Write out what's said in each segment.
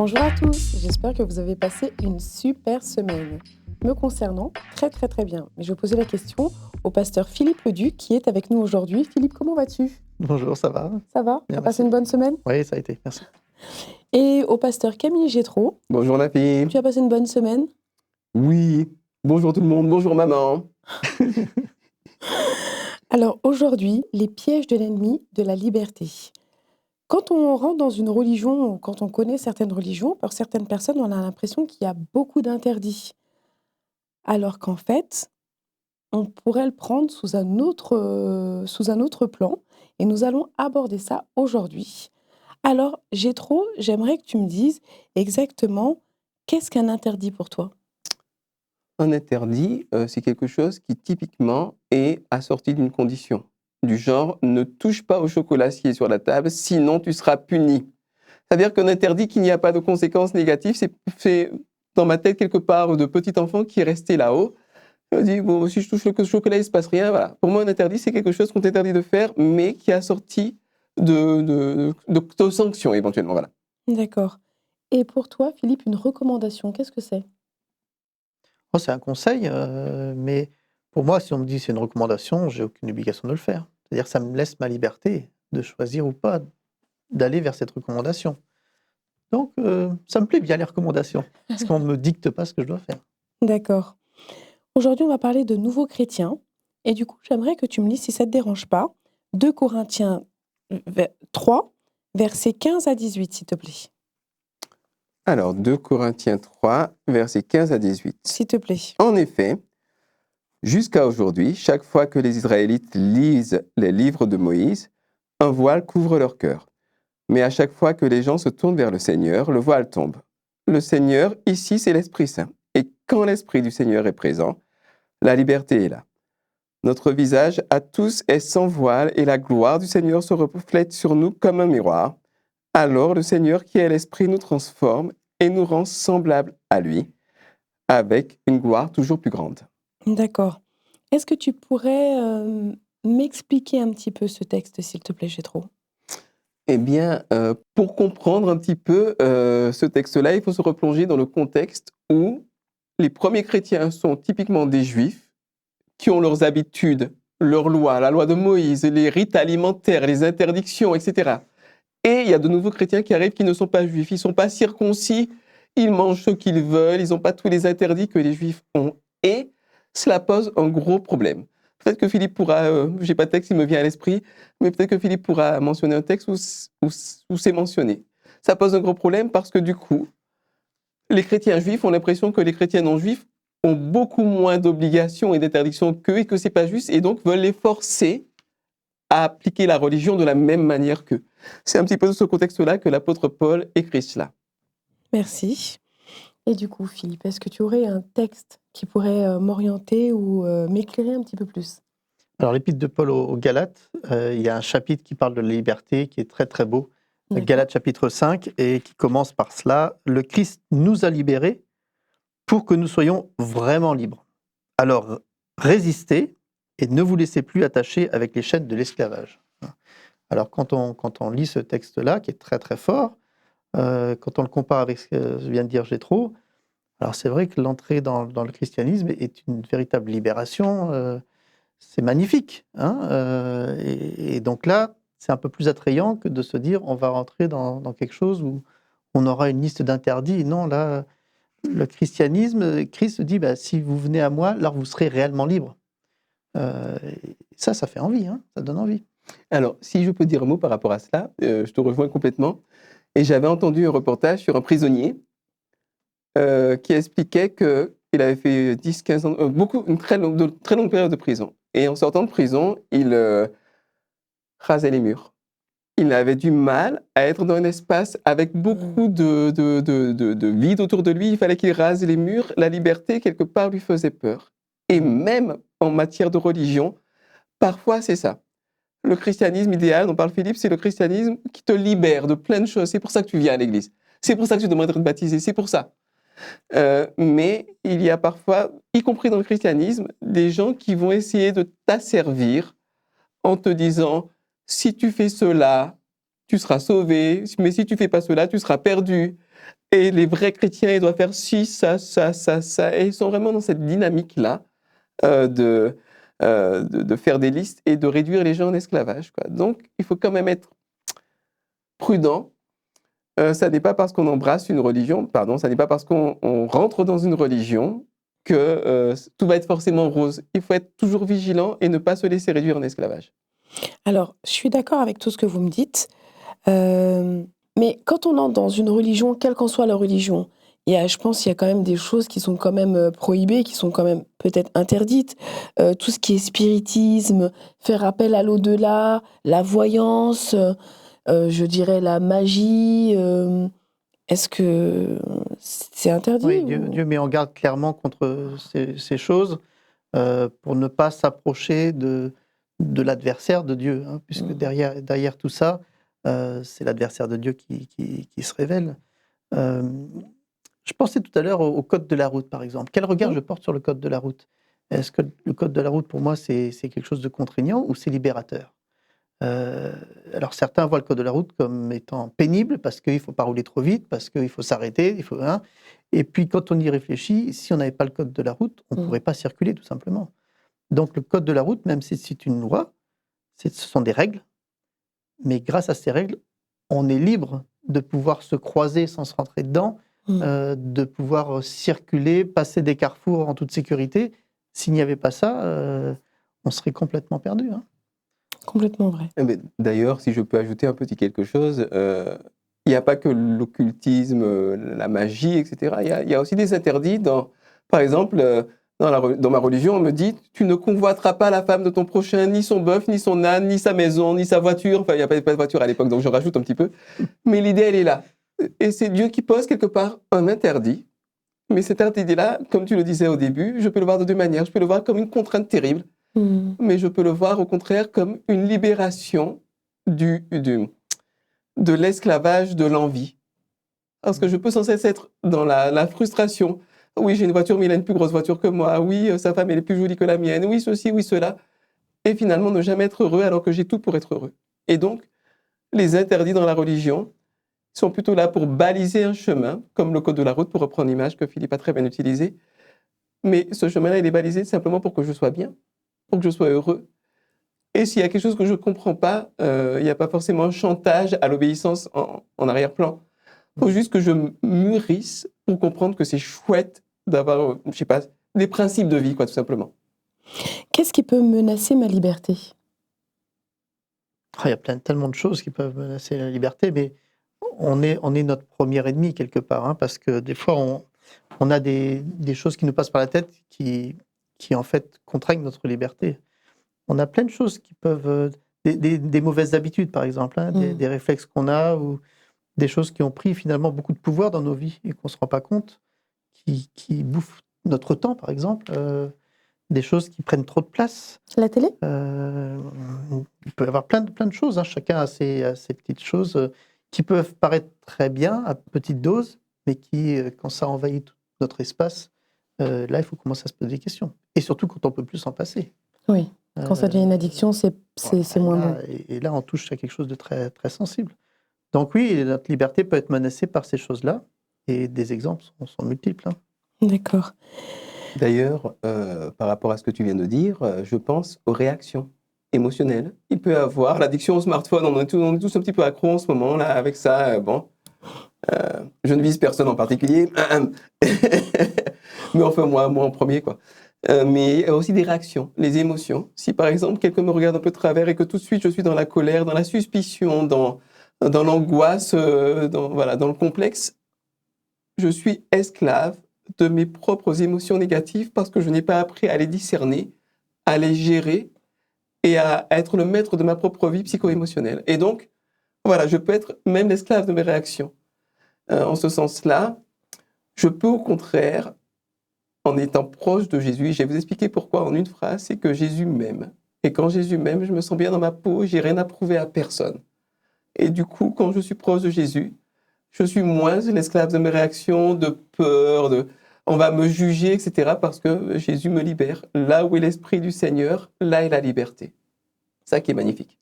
Bonjour à tous, j'espère que vous avez passé une super semaine. Me concernant, très très très bien. Mais je vais poser la question au pasteur Philippe Leduc qui est avec nous aujourd'hui. Philippe, comment vas-tu? Bonjour, ça va? Ça va? Bien, T'as passé merci. une bonne semaine? Oui, ça a été, merci. Et au pasteur Camille Gétraud, Bonjour la fille. tu as passé une bonne semaine? Oui. Bonjour tout le monde. Bonjour maman. Alors aujourd'hui, les pièges de l'ennemi de la liberté. Quand on rentre dans une religion ou quand on connaît certaines religions, pour certaines personnes, on a l'impression qu'il y a beaucoup d'interdits. Alors qu'en fait, on pourrait le prendre sous un autre plan et nous allons aborder ça aujourd'hui. Alors, j'aimerais que tu me dises exactement qu'est-ce qu'un interdit pour toi? Un interdit, c'est quelque chose qui typiquement est assorti d'une condition. Du genre, ne touche pas au chocolassier sur la table, sinon tu seras puni. C'est-à-dire qu'un interdit qui n'y a pas de conséquences négatives, c'est fait dans ma tête quelque part de petit enfant qui est resté là-haut. Je me dis, bon, si je touche le chocolat, il ne se passe rien. Voilà. Pour moi, un interdit, c'est quelque chose qu'on t'interdit de faire, mais qui est assorti de sanctions éventuellement. Voilà. D'accord. Et pour toi, Philippe, une recommandation, qu'est-ce que c'est? Oh, c'est un conseil, mais pour moi, si on me dit c'est une recommandation, j'ai aucune obligation de le faire. C'est-à-dire que ça me laisse ma liberté de choisir ou pas d'aller vers cette recommandation. Donc, ça me plaît bien les recommandations, parce qu'on ne me dicte pas ce que je dois faire. D'accord. Aujourd'hui, on va parler de nouveaux chrétiens. Et du coup, j'aimerais que tu me lises, si ça ne te dérange pas, 2 Corinthiens 3, versets 15 à 18, s'il te plaît. Alors, 2 Corinthiens 3, versets 15 à 18. S'il te plaît. En effet, jusqu'à aujourd'hui, chaque fois que les Israélites lisent les livres de Moïse, un voile couvre leur cœur. Mais à chaque fois que les gens se tournent vers le Seigneur, le voile tombe. Le Seigneur, ici, c'est l'Esprit Saint. Et quand l'Esprit du Seigneur est présent, la liberté est là. Notre visage à tous est sans voile et la gloire du Seigneur se reflète sur nous comme un miroir. Alors le Seigneur qui est l'Esprit nous transforme et nous rend semblables à lui, avec une gloire toujours plus grande. D'accord. Est-ce que tu pourrais, m'expliquer un petit peu ce texte, s'il te plaît, Gétro? Eh bien, pour comprendre un petit peu ce texte-là, il faut se replonger dans le contexte où les premiers chrétiens sont typiquement des Juifs qui ont leurs habitudes, leurs lois, la loi de Moïse, les rites alimentaires, les interdictions, etc. Et il y a de nouveaux chrétiens qui arrivent qui ne sont pas juifs, ils ne sont pas circoncis, ils mangent ce qu'ils veulent, ils n'ont pas tous les interdits que les juifs ont. Et cela pose un gros problème. Peut-être que Philippe pourra, je n'ai pas de texte, il me vient à l'esprit, mais peut-être que Philippe pourra mentionner un texte où c'est mentionné. Ça pose un gros problème parce que du coup, les chrétiens juifs ont l'impression que les chrétiens non juifs ont beaucoup moins d'obligations et d'interdictions qu'eux et que ce n'est pas juste, et donc veulent les forcer à appliquer la religion de la même manière qu'eux. C'est un petit peu dans ce contexte-là que l'apôtre Paul écrit cela. Merci. Et du coup, Philippe, est-ce que tu aurais un texte qui pourrait, m'orienter ou, m'éclairer un petit peu plus? Alors, l'épître de Paul aux Galates, il y a un chapitre qui parle de la liberté qui est très très beau. D'accord. Galates chapitre 5, et qui commence par cela. Le Christ nous a libérés pour que nous soyons vraiment libres. Alors, résistez et ne vous laissez plus attacher avec les chaînes de l'esclavage. Alors, quand on lit ce texte-là, qui est très très fort, quand on le compare avec ce que vient de dire Gétro, alors c'est vrai que l'entrée dans le christianisme est une véritable libération. C'est magnifique, hein, et donc là, c'est un peu plus attrayant que de se dire on va rentrer dans quelque chose où on aura une liste d'interdits. Non, là, le christianisme, Christ dit bah, si vous venez à moi, alors vous serez réellement libre. Ça fait envie, hein, ça donne envie. Alors, si je peux dire un mot par rapport à cela, je te rejoins complètement. Et j'avais entendu un reportage sur un prisonnier qui expliquait qu'il avait fait 10-15 ans, une très longue période de prison. Et en sortant de prison, il rasait les murs. Il avait du mal à être dans un espace avec beaucoup de vide autour de lui. Il fallait qu'il rase les murs. La liberté, quelque part, lui faisait peur. Et même en matière de religion, parfois, c'est ça. Le christianisme idéal dont parle Philippe, c'est le christianisme qui te libère de plein de choses. C'est pour ça que tu viens à l'église. C'est pour ça que tu demandes d'être baptisé. C'est pour ça. Mais il y a parfois, y compris dans le christianisme, des gens qui vont essayer de t'asservir en te disant « si tu fais cela, tu seras sauvé, mais si tu fais pas cela, tu seras perdu ». Et les vrais chrétiens, ils doivent faire ci, ça, ça, ça, ça. Et ils sont vraiment dans cette dynamique-là de faire des listes et de réduire les gens en esclavage, quoi. Donc, il faut quand même être prudent. Ça n'est pas parce qu'on embrasse une religion, ça n'est pas parce qu'on rentre dans une religion que tout va être forcément rose. Il faut être toujours vigilant et ne pas se laisser réduire en esclavage. Alors, je suis d'accord avec tout ce que vous me dites, mais quand on entre dans une religion, quelle qu'en soit la religion, je pense qu'il y a quand même des choses qui sont quand même prohibées, qui sont quand même peut-être interdites. Tout ce qui est spiritisme, faire appel à l'au-delà, la voyance, je dirais la magie. Est-ce que c'est interdit Oui, ou... Dieu met en garde clairement contre ces choses pour ne pas s'approcher de l'adversaire de Dieu, hein, puisque derrière tout ça, c'est l'adversaire de Dieu qui se révèle. Euh, je pensais tout à l'heure au code de la route, par exemple. Quel regard Mhm. je porte sur le code de la route? Est-ce que le code de la route, pour moi, c'est quelque chose de contraignant ou c'est libérateur? Euh, alors certains voient le code de la route comme étant pénible parce qu'il ne faut pas rouler trop vite, parce qu'il faut s'arrêter, hein. Et puis quand on y réfléchit, si on n'avait pas le code de la route, on ne pourrait pas circuler tout simplement. Donc le code de la route, même si c'est une loi, ce sont des règles, mais grâce à ces règles, on est libre de pouvoir se croiser sans se rentrer dedans, de pouvoir circuler, passer des carrefours en toute sécurité. S'il n'y avait pas ça, on serait complètement perdu, hein. Complètement vrai. D'ailleurs, si je peux ajouter un petit quelque chose, il n'y a pas que l'occultisme, la magie, etc. Il y a aussi des interdits. Par exemple, dans ma religion, on me dit « Tu ne convoiteras pas la femme de ton prochain, ni son bœuf, ni son âne, ni sa maison, ni sa voiture. » Enfin, il n'y a pas de voiture à l'époque, donc je rajoute un petit peu. Mais l'idée, elle est là. Et c'est Dieu qui pose quelque part un interdit. Mais cet interdit-là, comme tu le disais au début, je peux le voir de deux manières. Je peux le voir comme une contrainte terrible, mais je peux le voir au contraire comme une libération de l'esclavage de l'envie. Parce que je peux sans cesse être dans la frustration. Oui, j'ai une voiture, mais il a une plus grosse voiture que moi. Oui, sa femme, elle est plus jolie que la mienne. Oui, ceci, oui, cela. Et finalement, ne jamais être heureux alors que j'ai tout pour être heureux. Et donc, les interdits dans la religion sont plutôt là pour baliser un chemin, comme le code de la route, pour reprendre l'image que Philippe a très bien utilisée. Mais ce chemin-là, il est balisé simplement pour que je sois bien, pour que je sois heureux. Et s'il y a quelque chose que je ne comprends pas, il n'y a pas forcément un chantage à l'obéissance en arrière-plan. Il faut juste que je mûrisse pour comprendre que c'est chouette d'avoir, je sais pas, des principes de vie, quoi, tout simplement. Qu'est-ce qui peut menacer ma liberté? Il y a tellement de choses qui peuvent menacer la liberté, mais on est notre premier ennemi quelque part, hein, parce que des fois, on a des choses qui nous passent par la tête qui en fait contraignent notre liberté. On a plein de choses qui peuvent, des mauvaises habitudes par exemple, hein, des réflexes qu'on a ou des choses qui ont pris finalement beaucoup de pouvoir dans nos vies et qu'on ne se rend pas compte, qui bouffent notre temps par exemple, des choses qui prennent trop de place. La télé? Il peut y avoir plein de choses, hein. Chacun a ses petites choses qui peuvent paraître très bien à petite dose, mais qui, quand ça envahit tout notre espace, là, il faut commencer à se poser des questions. Et surtout quand on ne peut plus s'en passer. Oui, quand ça devient une addiction, c'est moins bon. Et là, on touche à quelque chose de très, très sensible. Donc oui, notre liberté peut être menacée par ces choses-là, et des exemples sont multiples, hein. D'accord. D'ailleurs, par rapport à ce que tu viens de dire, je pense aux réactions émotionnelles. Il peut y avoir l'addiction au smartphone, on est tous un petit peu accro en ce moment, là, avec ça, bon. Je ne vise personne en particulier, mais enfin, moi en premier, quoi. Mais il y a aussi des réactions, les émotions. Si par exemple, quelqu'un me regarde un peu de travers et que tout de suite je suis dans la colère, dans la suspicion, dans l'angoisse, dans le complexe, je suis esclave de mes propres émotions négatives parce que je n'ai pas appris à les discerner, à les gérer et à être le maître de ma propre vie psycho-émotionnelle. Et donc, voilà, je peux être même l'esclave de mes réactions. En ce sens-là, je peux au contraire, en étant proche de Jésus, je vais vous expliquer pourquoi en une phrase, c'est que Jésus m'aime. Et quand Jésus m'aime, je me sens bien dans ma peau, j'ai rien à prouver à personne. Et du coup, quand je suis proche de Jésus, je suis moins l'esclave de mes réactions, de peur, on va me juger, etc. parce que Jésus me libère. Là où est l'Esprit du Seigneur, là est la liberté. Ça qui est magnifique.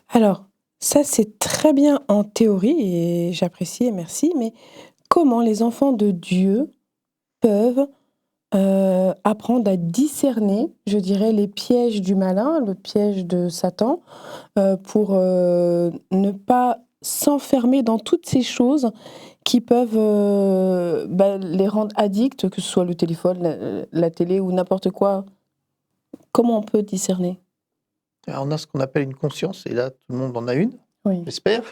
Alors, ça, c'est très bien en théorie et j'apprécie et merci, mais comment les enfants de Dieu peuvent apprendre à discerner, je dirais, les pièges du malin, le piège de Satan, pour ne pas s'enfermer dans toutes ces choses qui peuvent les rendre addicts, que ce soit le téléphone, la télé ou n'importe quoi. Comment on peut discerner? Alors, on a ce qu'on appelle une conscience, et là, tout le monde en a une, Oui. j'espère.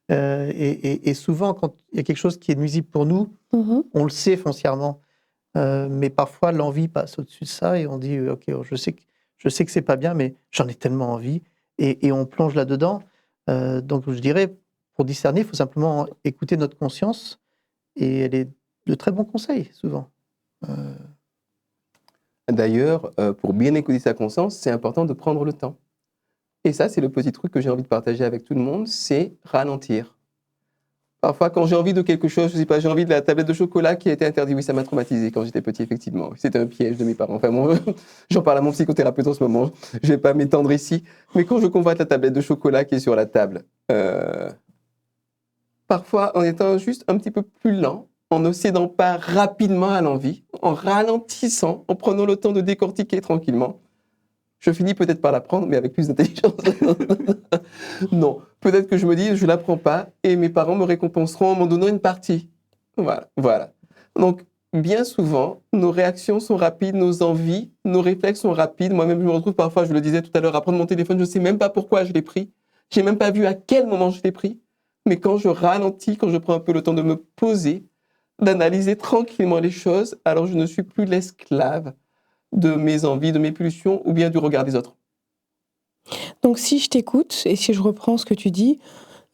Et souvent, quand il y a quelque chose qui est nuisible pour nous, Mhm. on le sait foncièrement. Mais parfois, l'envie passe au-dessus de ça et on dit ok, je sais que c'est pas bien, mais j'en ai tellement envie. Et on plonge là-dedans. Donc, je dirais, pour discerner, il faut simplement écouter notre conscience et elle est de très bons conseils, souvent. Euh, D'ailleurs, pour bien écouter sa conscience, c'est important de prendre le temps. Et ça, c'est le petit truc que j'ai envie de partager avec tout le monde, c'est ralentir. Parfois, quand j'ai envie de quelque chose, je sais pas, j'ai envie de la tablette de chocolat qui a été interdite. Oui, ça m'a traumatisé quand j'étais petit, effectivement. C'était un piège de mes parents. Enfin, bon, j'en parle à mon psychothérapeute en ce moment. Je vais pas m'étendre ici. Mais quand je convoite la tablette de chocolat qui est sur la table, parfois, en étant juste un petit peu plus lent, en ne cédant pas rapidement à l'envie, en ralentissant, en prenant le temps de décortiquer tranquillement, je finis peut-être par la prendre, mais avec plus d'intelligence. Non, peut-être que je me dis, je ne la prends pas et mes parents me récompenseront en m'en donnant une partie. Voilà. Donc, bien souvent, nos réactions sont rapides, nos envies, nos réflexes sont rapides. Moi-même, je me retrouve parfois, je le disais tout à l'heure, à prendre mon téléphone, je ne sais même pas pourquoi je l'ai pris. Je n'ai même pas vu à quel moment je l'ai pris. Mais quand je ralentis, quand je prends un peu le temps de me poser, d'analyser tranquillement les choses, alors je ne suis plus l'esclave de mes envies, de mes pulsions ou bien du regard des autres. Donc si je t'écoute et si je reprends ce que tu dis,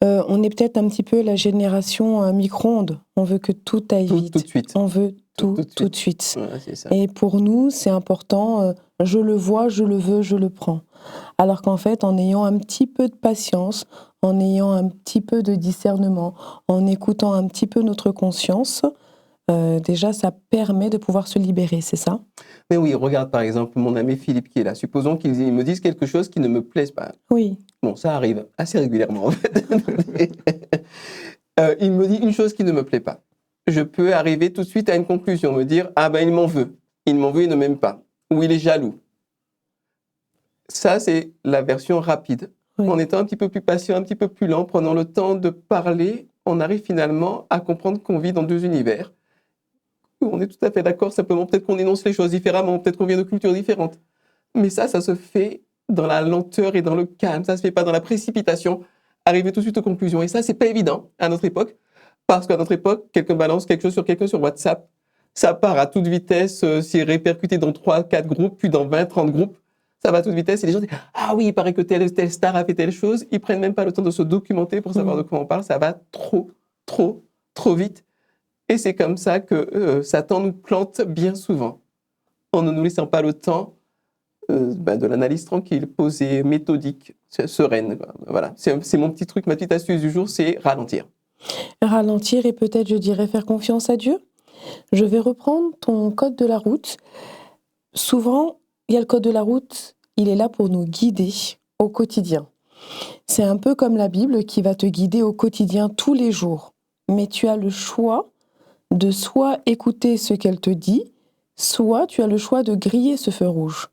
on est peut-être un petit peu la génération micro-ondes. On veut que tout aille Tout vite. de suite. On veut tout Tout de suite. Ouais, c'est ça. Et pour nous, c'est important, je le vois, je le veux, je le prends. Alors qu'en fait, en ayant un petit peu de patience, en ayant un petit peu de discernement, en écoutant un petit peu notre conscience, déjà, ça permet de pouvoir se libérer, c'est ça? Mais oui, regarde par exemple mon ami Philippe qui est là. Supposons qu'il me dise quelque chose qui ne me plaise pas. Oui. Bon, ça arrive assez régulièrement en fait. Il me dit une chose qui ne me plaît pas. Je peux arriver tout de suite à une conclusion, me dire ah ben il m'en veut. Il m'en veut, il ne m'aime pas. Ou il est jaloux. Ça, c'est la version rapide. Oui. En étant un petit peu plus patient, un petit peu plus lent, prenant le temps de parler, on arrive finalement à comprendre qu'on vit dans deux univers. On est tout à fait d'accord, simplement peut-être qu'on énonce les choses différemment, peut-être qu'on vient de cultures différentes. Mais ça se fait dans la lenteur et dans le calme, ça se fait pas dans la précipitation, arriver tout de suite aux conclusions. Et ça, c'est pas évident à notre époque, parce qu'à notre époque, quelqu'un balance quelque chose sur quelqu'un sur WhatsApp, ça part à toute vitesse, c'est répercuté dans 3, 4 groupes, puis dans 20, 30 groupes, ça va à toute vitesse, et les gens disent « Ah oui, il paraît que telle star a fait telle chose », ils prennent même pas le temps de se documenter pour savoir de quoi on parle, ça va trop vite. Et c'est comme ça que Satan nous plante bien souvent, en ne nous laissant pas le temps de l'analyse tranquille, posée, méthodique, sereine. Voilà, c'est mon petit truc, ma petite astuce du jour, c'est ralentir. Ralentir et peut-être, je dirais, faire confiance à Dieu. Je vais reprendre ton code de la route. Souvent, il y a le code de la route, il est là pour nous guider au quotidien. C'est un peu comme la Bible qui va te guider au quotidien tous les jours. Mais tu as le choix de soit écouter ce qu'elle te dit, soit tu as le choix de griller ce feu rouge.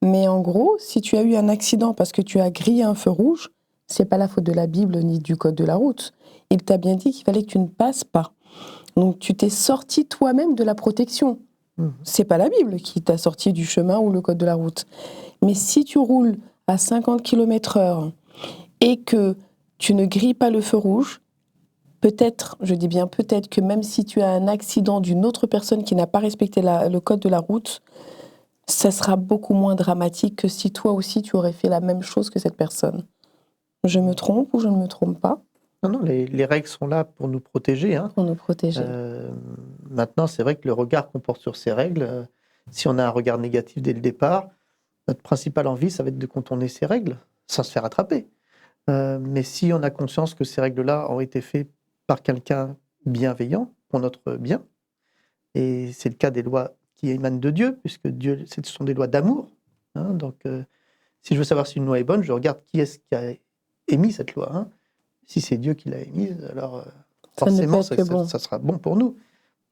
Mais en gros, si tu as eu un accident parce que tu as grillé un feu rouge, c'est pas la faute de la Bible ni du code de la route. Il t'a bien dit qu'il fallait que tu ne passes pas. Donc tu t'es sorti toi-même de la protection. C'est pas la Bible qui t'a sorti du chemin ou le code de la route. Mais si tu roules à 50 km/h et que tu ne grilles pas le feu rouge, peut-être, je dis bien peut-être, que même si tu as un accident d'une autre personne qui n'a pas respecté le code de la route, ça sera beaucoup moins dramatique que si toi aussi tu aurais fait la même chose que cette personne. Je me trompe ou je ne me trompe pas? Non, les règles sont là pour nous protéger. Hein. Pour nous protéger. Maintenant, c'est vrai que le regard qu'on porte sur ces règles, si on a un regard négatif dès le départ, notre principale envie, ça va être de contourner ces règles sans se faire attraper. Mais si on a conscience que ces règles-là ont été faites par quelqu'un bienveillant pour notre bien, et c'est le cas des lois qui émanent de Dieu, puisque Dieu, ce sont des lois d'amour. Hein, donc, si je veux savoir si une loi est bonne, je regarde qui est-ce qui a émis cette loi. Hein. Si c'est Dieu qui l'a émise, alors Ça ne peut forcément, être que bon. ça sera bon pour nous.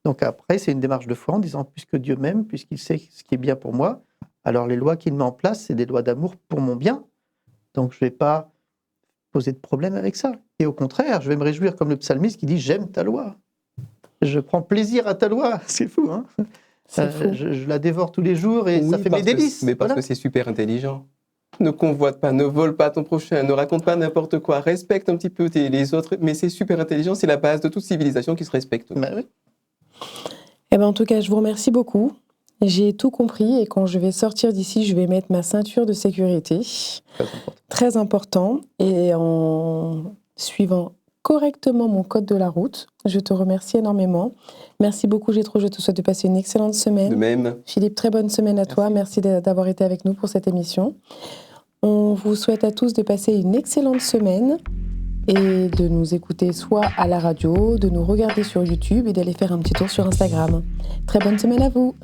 Donc après, c'est une démarche de foi en disant, puisque Dieu m'aime, puisqu'il sait ce qui est bien pour moi, alors les lois qu'il met en place, c'est des lois d'amour pour mon bien. Donc je ne vais pas poser de problème avec ça. Et au contraire, je vais me réjouir comme le psalmiste qui dit, j'aime ta loi. Je prends plaisir à ta loi. C'est fou, hein? C'est fou. Je la dévore tous les jours et ça fait mes délices. Mais parce que c'est super intelligent. Ne convoite pas, ne vole pas ton prochain, ne raconte pas n'importe quoi, respecte un petit peu les autres, mais c'est super intelligent, c'est la base de toute civilisation qui se respecte. Bah oui. Eh ben, en tout cas, je vous remercie beaucoup. J'ai tout compris et quand je vais sortir d'ici, je vais mettre ma ceinture de sécurité. Très important. Très important. Et en suivant correctement mon code de la route, je te remercie énormément. Merci beaucoup, Jétro. Je te souhaite de passer une excellente semaine. De même. Philippe, très bonne semaine à toi. Merci d'avoir été avec nous pour cette émission. On vous souhaite à tous de passer une excellente semaine et de nous écouter soit à la radio, de nous regarder sur YouTube et d'aller faire un petit tour sur Instagram. Très bonne semaine à vous.